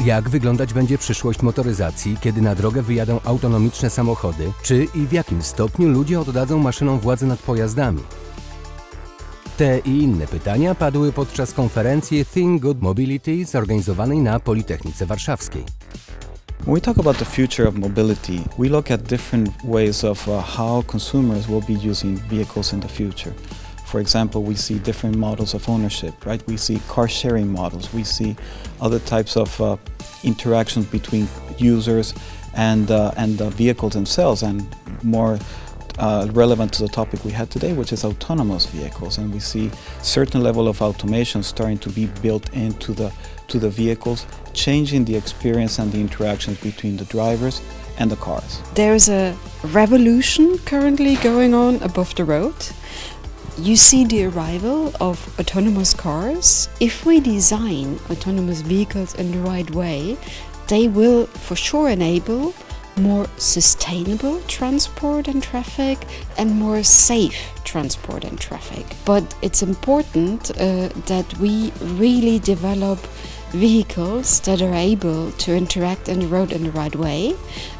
Jak wyglądać będzie przyszłość motoryzacji, kiedy na drogę wyjadą autonomiczne samochody? Czy i w jakim stopniu ludzie oddadzą maszynom władzę nad pojazdami? Te i inne pytania padły podczas konferencji Think Good Mobility zorganizowanej na Politechnice Warszawskiej. When we talk about the future of mobility, we look at different ways of how consumers will be using vehicles in the future. For example, we see different models of ownership, right? We see car sharing models. We see other types of interactions between users and the vehicles themselves, and more relevant to the topic we had today, which is autonomous vehicles. And we see certain level of automation starting to be built into the vehicles, changing the experience and the interactions between the drivers and the cars. There's a revolution currently going on above the road. You see the arrival of autonomous cars. If we design autonomous vehicles in the right way, they will for sure enable more sustainable transport and traffic and more safe transport and traffic. But it's important that we really develop vehicles that are able to interact on the road in the right way,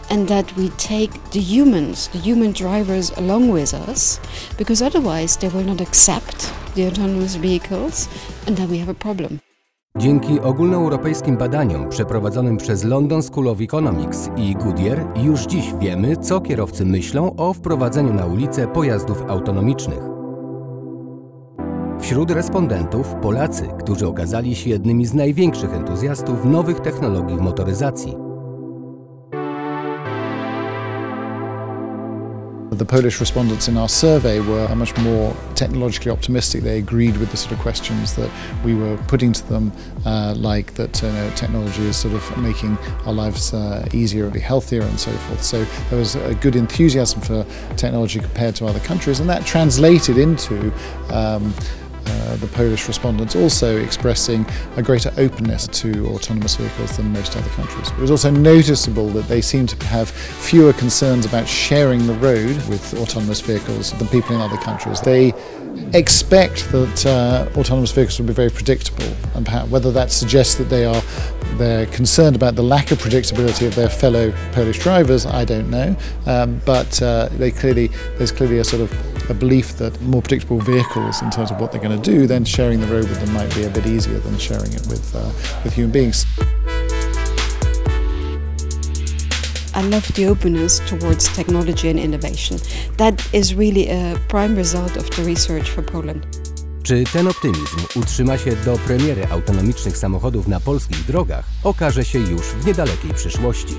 and that we take the human drivers along with us, because otherwise they will not accept the autonomous vehicles, and then we have a problem. Dzięki ogólnoeuropejskim badaniom przeprowadzonym przez London School of Economics i Goodyear już dziś wiemy, co kierowcy myślą o wprowadzeniu na ulicę pojazdów autonomicznych. Wśród respondentów Polacy, którzy okazali się jednymi z największych entuzjastów nowych technologii w motoryzacji. The Polish respondents in our survey were much more technologically optimistic. They agreed with the sort of questions that we were putting to them, like that technology is sort of making our lives easier and healthier and so forth. So there was a good enthusiasm for technology compared to other countries, and that translated into the Polish respondents also expressing a greater openness to autonomous vehicles than most other countries. It was also noticeable that they seemed to have fewer concerns about sharing the road with autonomous vehicles than people in other countries. They expect that autonomous vehicles will be very predictable, and whether that suggests that they're concerned about the lack of predictability of their fellow Polish drivers, I don't know, but there's clearly a sort of a belief that more predictable vehicles in terms of what they're going to do, then sharing the road with them might be a bit easier than sharing it with human beings. I love the openness towards technology and innovation. That is really a prime result of the research for Poland. Czy ten optymizm utrzyma się do premiery autonomicznych samochodów na polskich drogach, okaże się już w niedalekiej przyszłości.